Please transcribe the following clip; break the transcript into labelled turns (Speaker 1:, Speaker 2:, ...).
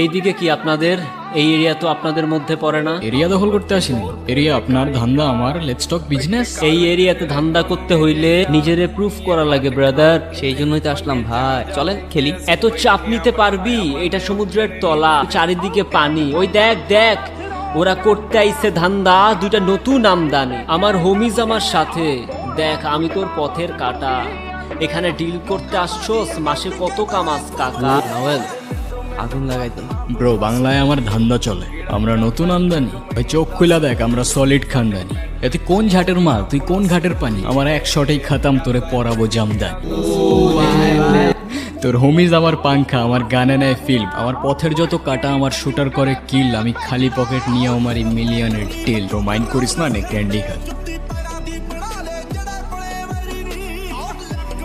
Speaker 1: এইদিকে কি আপনাদের? এই এরিয়া তো আপনাদের মধ্যে পড়ে না।
Speaker 2: এরিয়া দখল করতে আসিনি, এরিয়া আপনার, ধান্দা আমার, লেটস টক বিজনেস।
Speaker 1: এই এরিয়াতে ধান্দা করতে হইলে নিজেরে প্রুফ করা লাগে ব্রাদার।
Speaker 3: সেই জন্যই তো আসলাম ভাই, চলেন খেলি।
Speaker 1: এত চাপ নিতে পারবি? এটা সমুদ্রের তলা, চারিদিকে পানি। ওই দেখ দেখ, ওরা করতে আইছে ধান্দা, দুইটা নতুন আমদানি। আমার হোমিজ আমার সাথে। দেখ আমি তোর পথের কাটা, এখানে ডিল করতে আসছোস, মাসে কত কামাস কাকা?
Speaker 3: নভেল আগুন লাগাই তো।
Speaker 2: ব্রো, বাংলায় আমার ধান্দা চলে, আমরা নতুন আমদানি। ভাই চোখ খুলা দেখ, আমরা সলিড খানদানি। এতে কোন ঝাটের মাল, তুই কোন ঘাটের পানি? আমার এক শটেই খাতাম, তোরে পরাবো জামদানি। তোর হোমিজ আমার পাংখা, আমার গানে নেয় ফিল্ম, আমার পথের যত কাটা আমার শুটার করে কিল। আমি খালি পকেট নিয়ে আমার মিলিয়নের টিল। তো মাইন্ড করিস না, নে ক্যান্ডি খা।